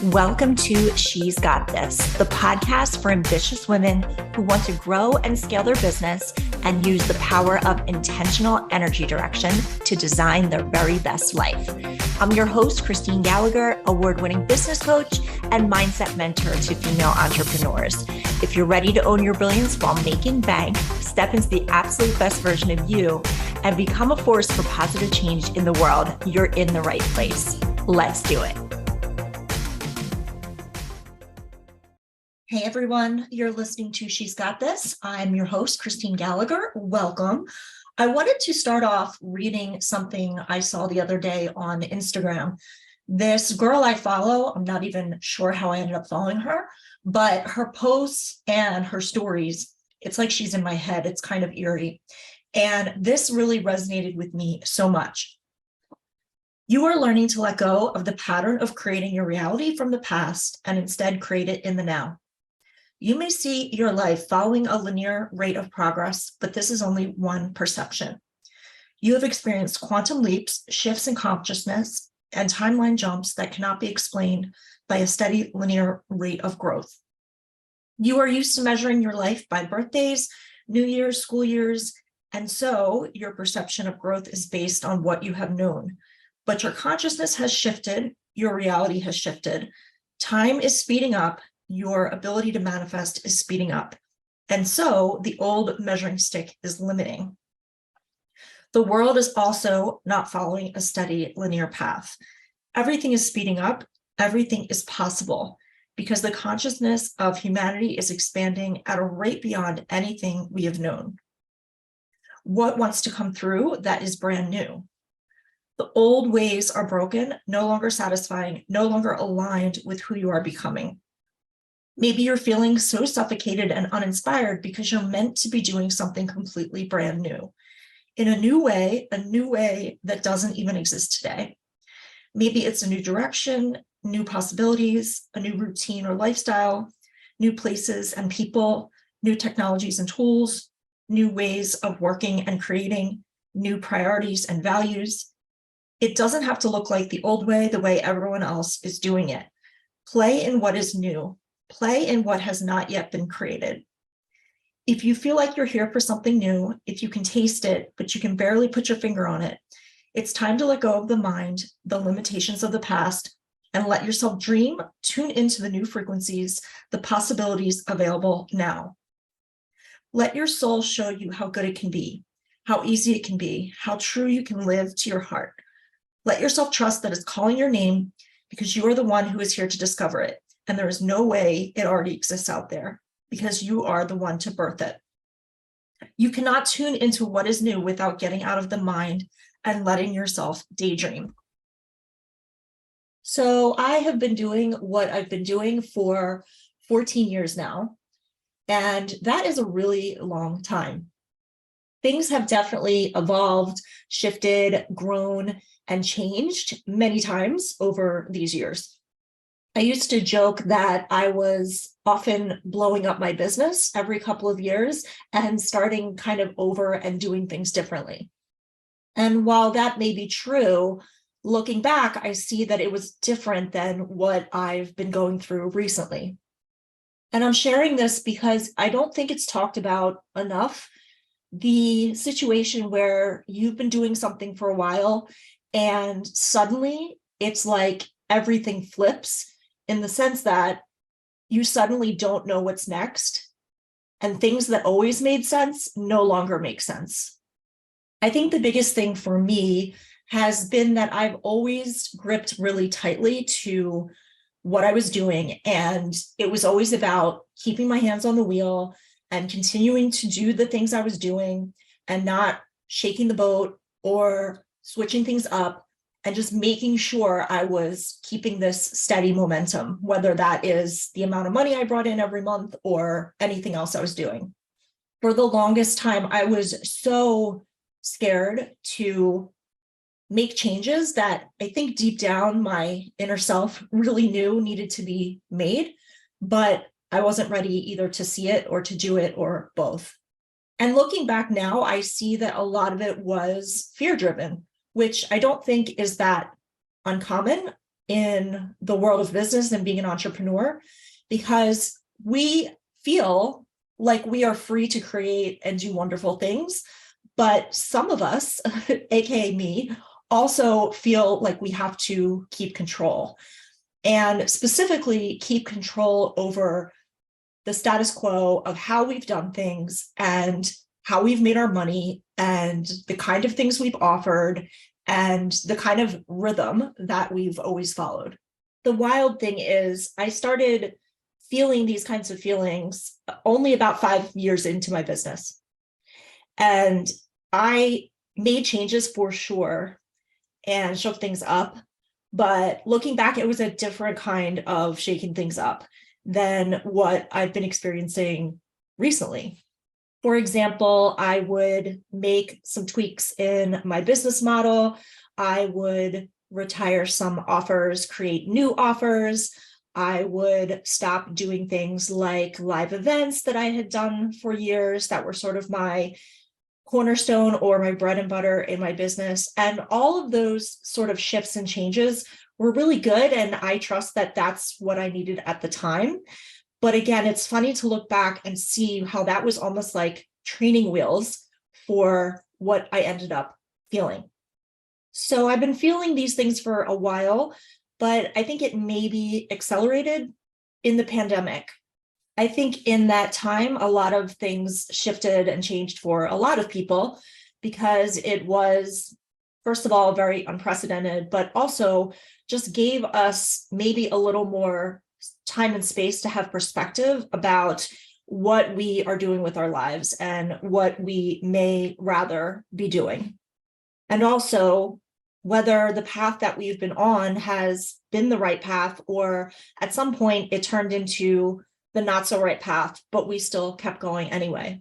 Welcome to She's Got This, the podcast for ambitious women who want to grow and scale their business and use the power of intentional energy direction to design their very best life. I'm your host, Christine Gallagher, award-winning business coach and mindset mentor to female entrepreneurs. If you're ready to own your brilliance while making bank, step into the absolute best version of you, and become a force for positive change in the world, you're in the right place. Let's do it. Hey everyone, you're listening to She's Got This. I'm your host, Christine Gallagher. Welcome. I wanted to start off reading something I saw the other day on Instagram. This girl I follow, I'm not even sure how I ended up following her, but her posts and her stories, it's like she's in my head. It's kind of eerie. And this really resonated with me so much. You are learning to let go of the pattern of creating your reality from the past and instead create it in the now. You may see your life following a linear rate of progress, but this is only one perception. You have experienced quantum leaps, shifts in consciousness, and timeline jumps that cannot be explained by a steady linear rate of growth. You are used to measuring your life by birthdays, New Year's, school years, and so your perception of growth is based on what you have known. But your consciousness has shifted, your reality has shifted, time is speeding up, your ability to manifest is speeding up. And so the old measuring stick is limiting. The world is also not following a steady linear path. Everything is speeding up, everything is possible, because the consciousness of humanity is expanding at a rate beyond anything we have known. What wants to come through that is brand new? The old ways are broken, no longer satisfying, no longer aligned with who you are becoming. Maybe you're feeling so suffocated and uninspired because you're meant to be doing something completely brand new, in a new way that doesn't even exist today. Maybe it's a new direction, new possibilities, a new routine or lifestyle, new places and people, new technologies and tools, new ways of working and creating, new priorities and values. It doesn't have to look like the old way, the way everyone else is doing it. Play in what is new. Play in what has not yet been created. If you feel like you're here for something new, if you can taste it, but you can barely put your finger on it, it's time to let go of the mind, the limitations of the past, and let yourself dream, tune into the new frequencies, the possibilities available now. Let your soul show you how good it can be, how easy it can be, how true you can live to your heart. Let yourself trust that it's calling your name because you are the one who is here to discover it. And there is no way it already exists out there because you are the one to birth it. You cannot tune into what is new without getting out of the mind and letting yourself daydream. So I have been doing what I've been doing for 14 years now, and that is a really long time. Things have definitely evolved, shifted, grown, and changed many times over these years. I used to joke that I was often blowing up my business every couple of years and starting kind of over and doing things differently. And while that may be true, looking back, I see that it was different than what I've been going through recently. And I'm sharing this because I don't think it's talked about enough. The situation where you've been doing something for a while and suddenly it's like everything flips, in the sense that you suddenly don't know what's next, and things that always made sense no longer make sense. I think the biggest thing for me has been that I've always gripped really tightly to what I was doing, and it was always about keeping my hands on the wheel and continuing to do the things I was doing and not shaking the boat or switching things up, and just making sure I was keeping this steady momentum, whether that is the amount of money I brought in every month or anything else I was doing. For the longest time, I was so scared to make changes that I think deep down my inner self really knew needed to be made, but I wasn't ready either to see it or to do it or both. And looking back now, I see that a lot of it was fear-driven, which I don't think is that uncommon. in the world of business and being an entrepreneur, because we feel like we are free to create and do wonderful things. But some of us, aka me, also feel like we have to keep control, and specifically keep control over the status quo of how we've done things and how we've made our money and the kind of things we've offered and the kind of rhythm that we've always followed. The wild thing is, I started feeling these kinds of feelings only about 5 years into my business. And I made changes for sure and shook things up. But looking back, it was a different kind of shaking things up than what I've been experiencing recently. For example, I would make some tweaks in my business model. I would retire some offers, create new offers. I would stop doing things like live events that I had done for years that were sort of my cornerstone or my bread and butter in my business. And all of those sort of shifts and changes were really good. And I trust that that's what I needed at the time. But again, it's funny to look back and see how that was almost like training wheels for what I ended up feeling. So I've been feeling these things for a while, but I think it maybe accelerated in the pandemic. I think in that time, a lot of things shifted and changed for a lot of people because it was, first of all, very unprecedented, but also just gave us maybe a little more time and space to have perspective about what we are doing with our lives and what we may rather be doing. And also whether the path that we've been on has been the right path, or at some point it turned into the not so right path, but we still kept going anyway.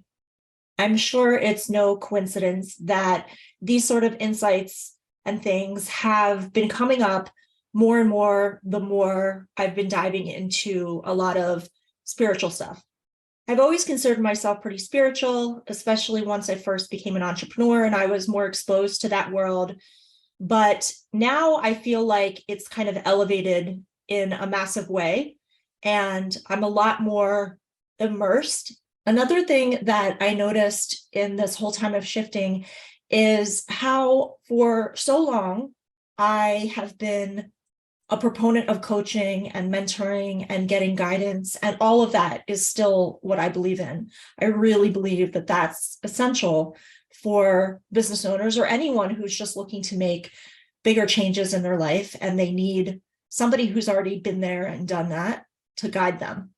I'm sure it's no coincidence that these sort of insights and things have been coming up more and more the more I've been diving into a lot of spiritual stuff. I've always considered myself pretty spiritual, especially once I first became an entrepreneur and I was more exposed to that world. But now I feel like it's kind of elevated in a massive way, and I'm a lot more immersed. Another thing that I noticed in this whole time of shifting is how for so long I have been a proponent of coaching and mentoring and getting guidance, and all of that is still what I believe in. I really believe that that's essential for business owners or anyone who's just looking to make bigger changes in their life, and they need somebody who's already been there and done that to guide them.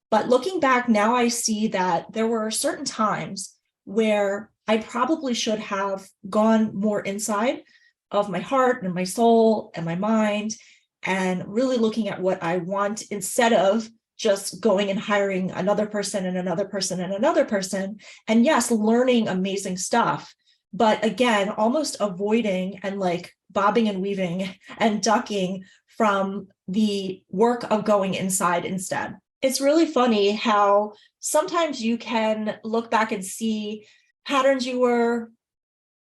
But looking back now, I see that there were certain times where I probably should have gone more inside of my heart and my soul and my mind and really looking at what I want instead of just going and hiring another person and another person and another person. And yes, learning amazing stuff, but again, almost avoiding and like bobbing and weaving and ducking from the work of going inside instead. It's really funny how sometimes you can look back and see patterns you were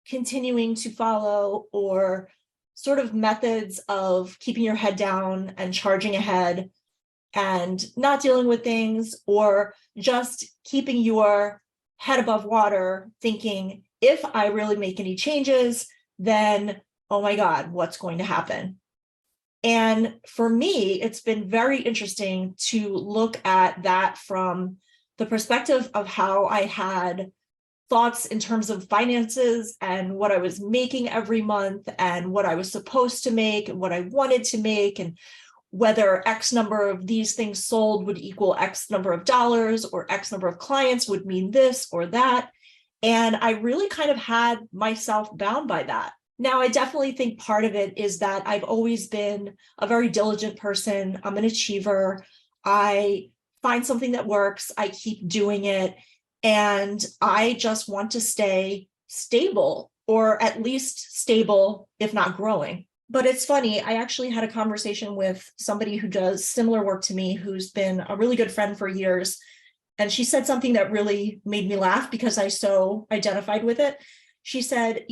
continuing to follow, or sort of methods of keeping your head down and charging ahead and not dealing with things, or just keeping your head above water, thinking, if I really make any changes, then, oh my God, what's going to happen? And for me, it's been very interesting to look at that from the perspective of how I had thoughts in terms of finances and what I was making every month and what I was supposed to make and what I wanted to make, and whether X number of these things sold would equal X number of dollars, or X number of clients would mean this or that. And I really kind of had myself bound by that. Now, I definitely think part of it is that I've always been a very diligent person. I'm an achiever. I find something that works. I keep doing it. And I just want to stay stable, or at least stable, if not growing. But it's funny, I actually had a conversation with somebody who does similar work to me, who's been a really good friend for years. And she said something that really made me laugh because I so identified with it. She said,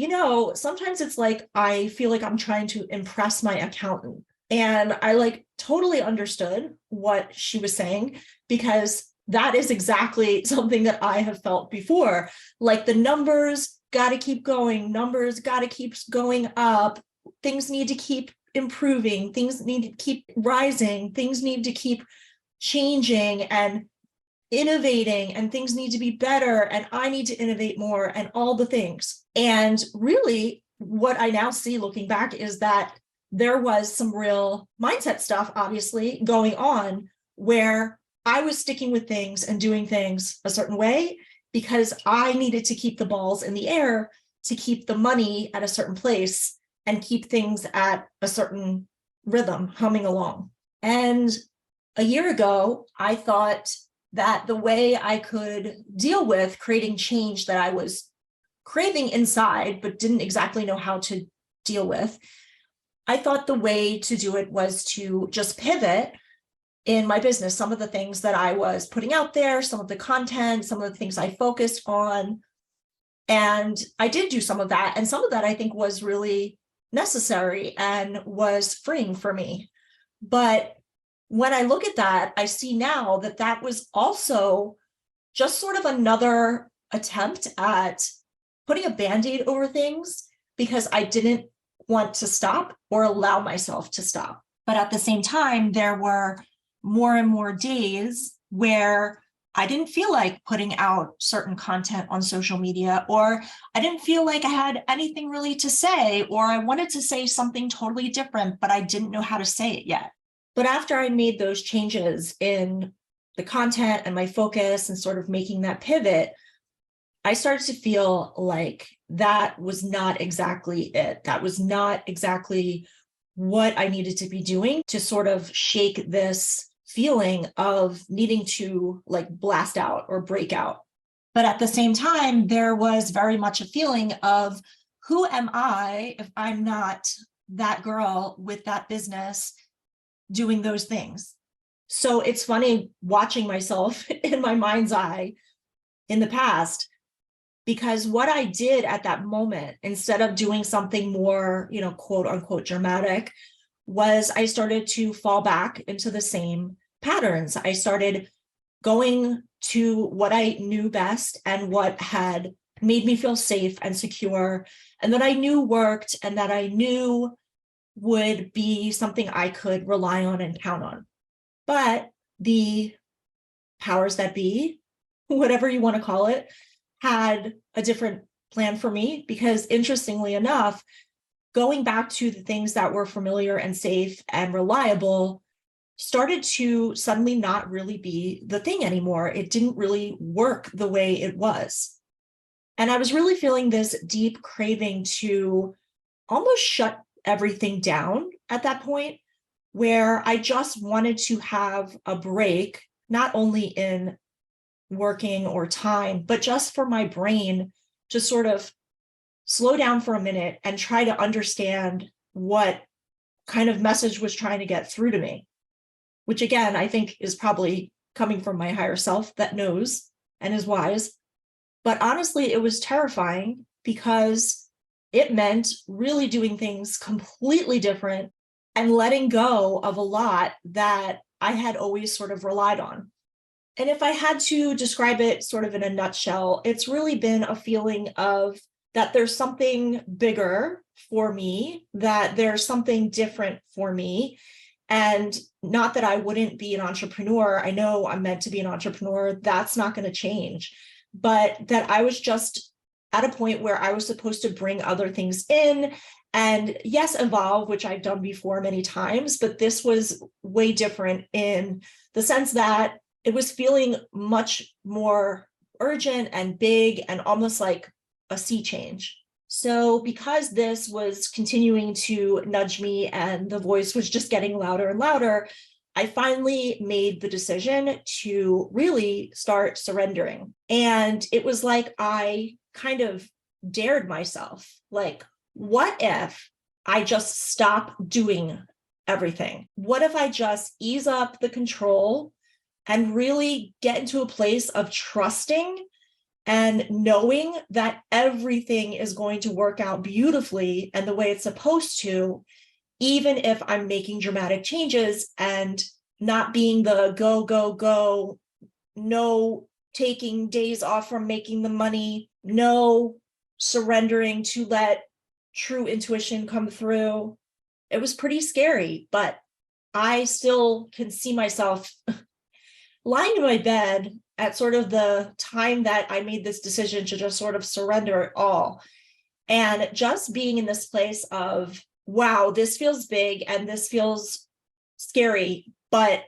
sometimes it's like I feel like I'm trying to impress my accountant. And I like totally understood what she was saying, because that is exactly something that I have felt before. Like the numbers got to keep going, numbers got to keep going up, things need to keep improving, things need to keep rising, things need to keep changing and innovating, and things need to be better, and I need to innovate more, and all the things. And really, what I now see looking back is that there was some real mindset stuff, obviously, going on where I was sticking with things and doing things a certain way because I needed to keep the balls in the air to keep the money at a certain place and keep things at a certain rhythm humming along. And a year ago, I thought that the way I could deal with creating change that I was craving inside, but didn't exactly know how to deal with, I thought the way to do it was to just pivot in my business. Some of the things that I was putting out there, some of the content, some of the things I focused on. And I did do some of that. And some of that I think was really necessary and was freeing for me. But when I look at that, I see now that that was also just sort of another attempt at putting a Band-Aid over things because I didn't want to stop or allow myself to stop. But at the same time, there were more and more days where I didn't feel like putting out certain content on social media, or I didn't feel like I had anything really to say, or I wanted to say something totally different, but I didn't know how to say it yet. But after I made those changes in the content and my focus and sort of making that pivot, I started to feel like that was not exactly it. That was not exactly what I needed to be doing to sort of shake this feeling of needing to like blast out or break out. But at the same time, there was very much a feeling of, who am I if I'm not that girl with that business doing those things? So it's funny watching myself in my mind's eye in the past, because what I did at that moment, instead of doing something more, quote unquote dramatic, was I started to fall back into the same patterns. I started going to what I knew best and what had made me feel safe and secure, and that I knew worked, and that I knew would be something I could rely on and count on. But the powers that be, whatever you want to call it, had a different plan for me, because interestingly enough, going back to the things that were familiar and safe and reliable started to suddenly not really be the thing anymore. It didn't really work the way it was. And I was really feeling this deep craving to almost shut everything down at that point, where I just wanted to have a break, not only in working or time, but just for my brain to sort of slow down for a minute and try to understand what kind of message was trying to get through to me, which again, I think is probably coming from my higher self that knows and is wise. But honestly, it was terrifying because it meant really doing things completely different and letting go of a lot that I had always sort of relied on. And if I had to describe it sort of in a nutshell, it's really been a feeling of that there's something bigger for me, that there's something different for me. And not that I wouldn't be an entrepreneur. I know I'm meant to be an entrepreneur. That's not going to change. But that I was just at a point where I was supposed to bring other things in and, yes, evolve, which I've done before many times. But this was way different in the sense that it was feeling much more urgent and big and almost like a sea change. So because this was continuing to nudge me and the voice was just getting louder and louder, I finally made the decision to really start surrendering. And it was like I kind of dared myself, like, what if I just stop doing everything? What if I just ease up the control and really get into a place of trusting and knowing that everything is going to work out beautifully and the way it's supposed to, even if I'm making dramatic changes and not being the go, go, go, no taking days off from making the money, no surrendering to let true intuition come through. It was pretty scary, but I still can see myself lying in my bed at sort of the time that I made this decision to just sort of surrender it all. And just being in this place of, wow, this feels big and this feels scary, but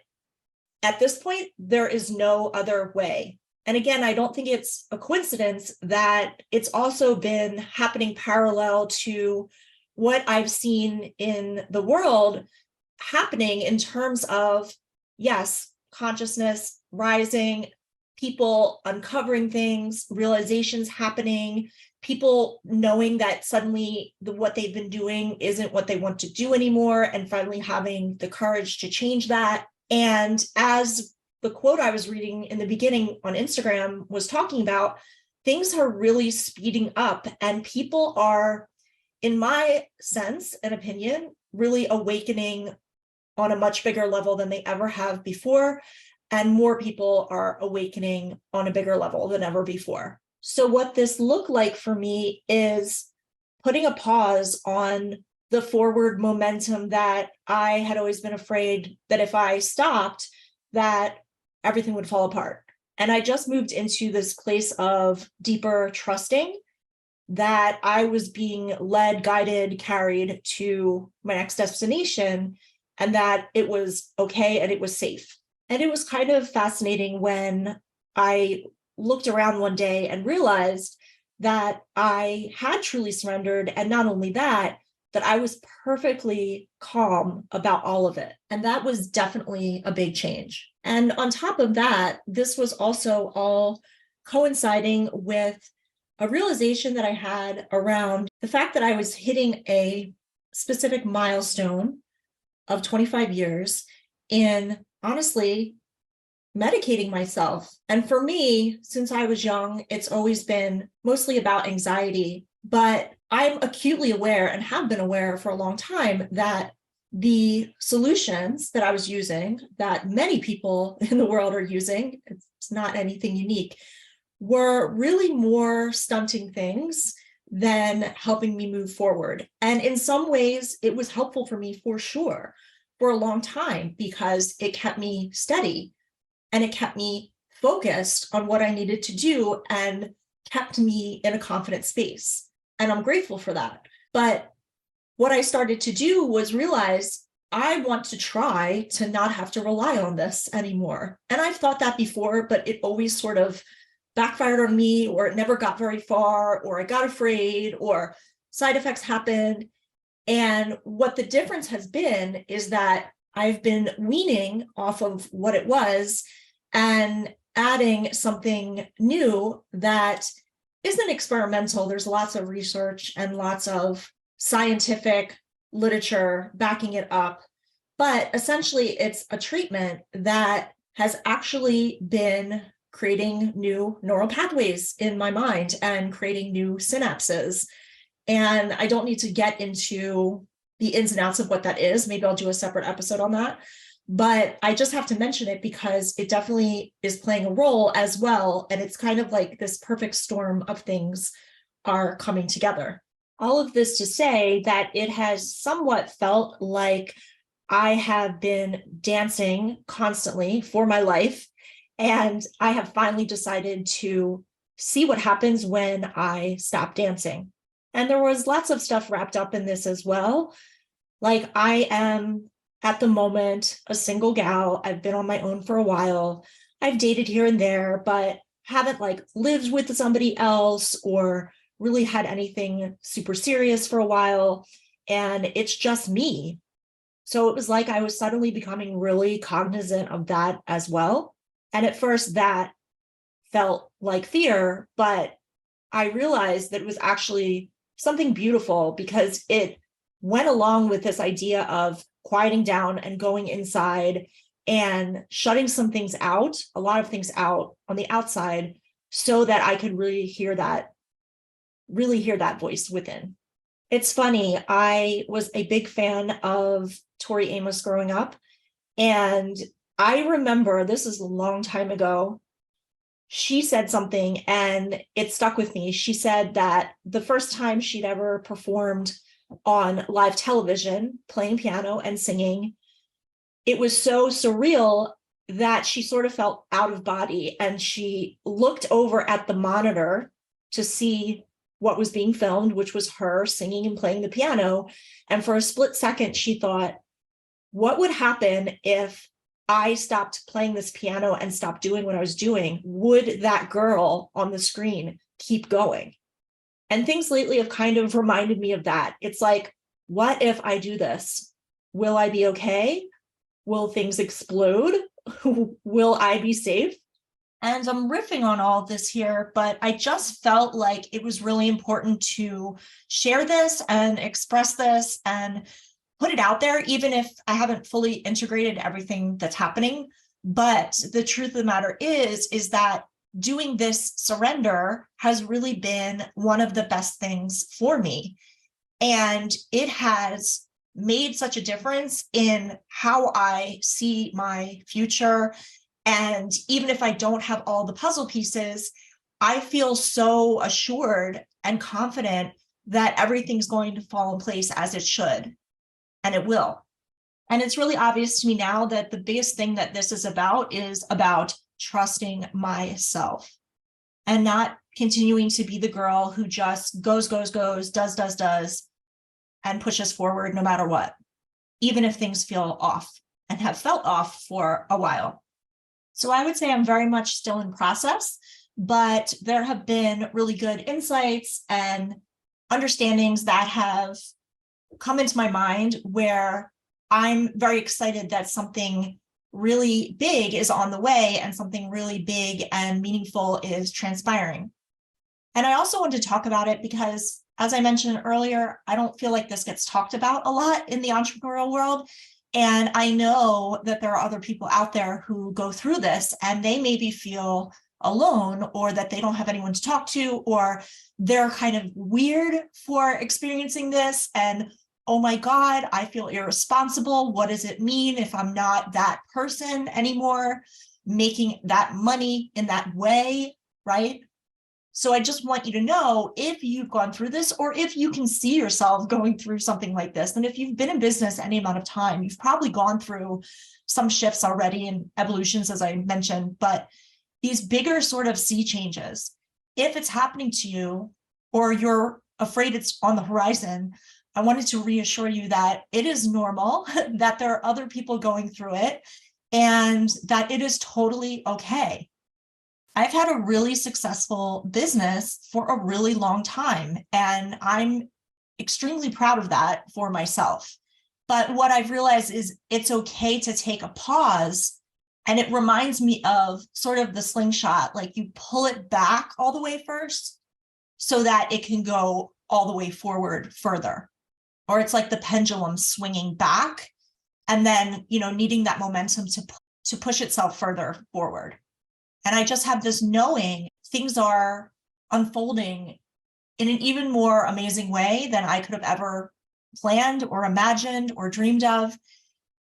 at this point, there is no other way. And again, I don't think it's a coincidence that it's also been happening parallel to what I've seen in the world happening in terms of, yes, consciousness rising, people uncovering things, realizations happening, people knowing that suddenly what they've been doing isn't what they want to do anymore, and finally having the courage to change that. And as the quote I was reading in the beginning on Instagram was talking about, things are really speeding up, and people are, in my sense and opinion, really awakening on a much bigger level than they ever have before. And more people are awakening on a bigger level than ever before. So what this looked like for me is putting a pause on the forward momentum that I had always been afraid that if I stopped, that everything would fall apart. And I just moved into this place of deeper trusting that I was being led, guided, carried to my next destination, and that it was okay and it was safe. And it was kind of fascinating when I looked around one day and realized that I had truly surrendered. And not only that, that I was perfectly calm about all of it. And that was definitely a big change. And on top of that, this was also all coinciding with a realization that I had around the fact that I was hitting a specific milestone of 25 years in, honestly, medicating myself. And for me, since I was young, it's always been mostly about anxiety, but I'm acutely aware and have been aware for a long time that the solutions that I was using, that many people in the world are using, it's not anything unique, were really more stunting things than helping me move forward. And in some ways, it was helpful for me for sure, for a long time, because it kept me steady and it kept me focused on what I needed to do and kept me in a confident space. And I'm grateful for that. But what I started to do was realize I want to try to not have to rely on this anymore. And I've thought that before, but it always sort of backfired on me, or it never got very far, or I got afraid, or side effects happened. And what the difference has been is that I've been weaning off of what it was and adding something new that isn't experimental. There's lots of research and lots of scientific literature backing it up. But essentially, it's a treatment that has actually been creating new neural pathways in my mind and creating new synapses. And I don't need to get into the ins and outs of what that is. Maybe I'll do a separate episode on that. But I just have to mention it because it definitely is playing a role as well. And it's kind of like this perfect storm of things are coming together. All of this to say that it has somewhat felt like I have been dancing constantly for my life. And I have finally decided to see what happens when I stop dancing. And there was lots of stuff wrapped up in this as well. Like, I am at the moment a single gal. I've been on my own for a while. I've dated here and there, but haven't lived with somebody else or really had anything super serious for a while. And it's just me. So it was like I was suddenly becoming really cognizant of that as well. And at first that felt like fear, but I realized that it was actually something beautiful because it went along with this idea of quieting down and going inside and shutting some things out, a lot of things out on the outside, so that I could really hear that voice within. It's funny. I was a big fan of Tori Amos growing up. And I remember this is a long time ago. She said something and it stuck with me. She said that the first time she'd ever performed on live television, playing piano and singing, it was so surreal that she sort of felt out of body and she looked over at the monitor to see what was being filmed, which was her singing and playing the piano. And for a split second, she thought, what would happen if I stopped playing this piano and stopped doing what I was doing? Would that girl on the screen keep going? And things lately have kind of reminded me of that. It's like, what if I do this? Will I be okay? Will things explode? Will I be safe? And I'm riffing on all this here, but I just felt like it was really important to share this and express this and put it out there, even if I haven't fully integrated everything that's happening. But the truth of the matter is that doing this surrender has really been one of the best things for me. And it has made such a difference in how I see my future. And even if I don't have all the puzzle pieces, I feel so assured and confident that everything's going to fall in place as it should, and it will. And it's really obvious to me now that the biggest thing that this is about trusting myself and not continuing to be the girl who just goes, does, and pushes forward no matter what, even if things feel off and have felt off for a while. So I would say I'm very much still in process, but there have been really good insights and understandings that have come into my mind where I'm very excited that something really big is on the way and something really big and meaningful is transpiring. And I also want to talk about it because, as I mentioned earlier, I don't feel like this gets talked about a lot in the entrepreneurial world. And I know that there are other people out there who go through this and they maybe feel alone or that they don't have anyone to talk to, or they're kind of weird for experiencing this. And oh my God, I feel irresponsible. What does it mean if I'm not that person anymore, making that money in that way, right? So I just want you to know, if you've gone through this, or if you can see yourself going through something like this, and if you've been in business any amount of time, you've probably gone through some shifts already and evolutions, as I mentioned, but these bigger sort of sea changes, if it's happening to you, or you're afraid it's on the horizon, I wanted to reassure you that it is normal, that there are other people going through it, and that it is totally okay. I've had a really successful business for a really long time, and I'm extremely proud of that for myself. But what I've realized is it's okay to take a pause. And it reminds me of sort of the slingshot, like you pull it back all the way first so that it can go all the way forward further. Or it's like the pendulum swinging back and then, needing that momentum to push itself further forward. And I just have this knowing things are unfolding in an even more amazing way than I could have ever planned or imagined or dreamed of.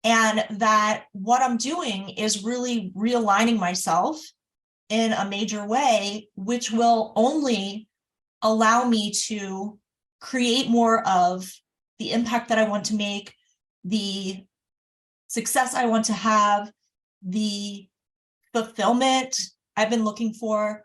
And that what I'm doing is really realigning myself in a major way, which will only allow me to create more of the impact that I want to make, the success I want to have, the fulfillment I've been looking for,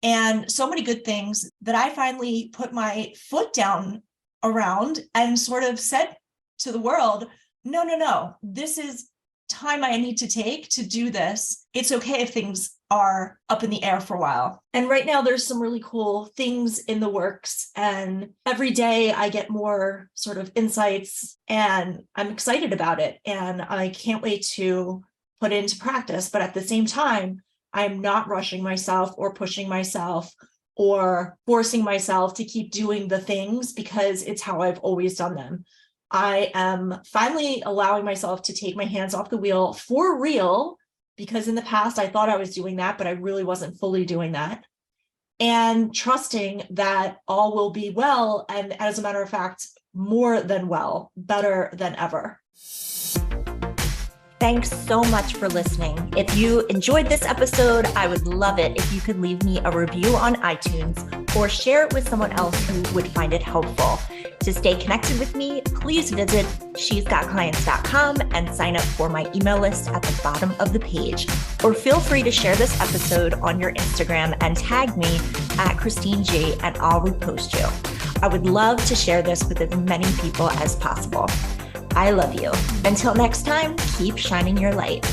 and so many good things that I finally put my foot down around and sort of said to the world, no, this is time I need to take to do this. It's okay if things are up in the air for a while. And right now there's some really cool things in the works, and every day I get more sort of insights and I'm excited about it. And I can't wait to put it into practice. But at the same time, I'm not rushing myself or pushing myself or forcing myself to keep doing the things because it's how I've always done them. I am finally allowing myself to take my hands off the wheel for real, because in the past I thought I was doing that, but I really wasn't fully doing that. and trusting that all will be well. And as a matter of fact, more than well, better than ever. Thanks so much for listening. If you enjoyed this episode, I would love it if you could leave me a review on iTunes or share it with someone else who would find it helpful. To stay connected with me, please visit she'sgotclients.com and sign up for my email list at the bottom of the page. Or feel free to share this episode on your Instagram and tag me at Christine G, and I'll repost you. I would love to share this with as many people as possible. I love you. Until next time, keep shining your light.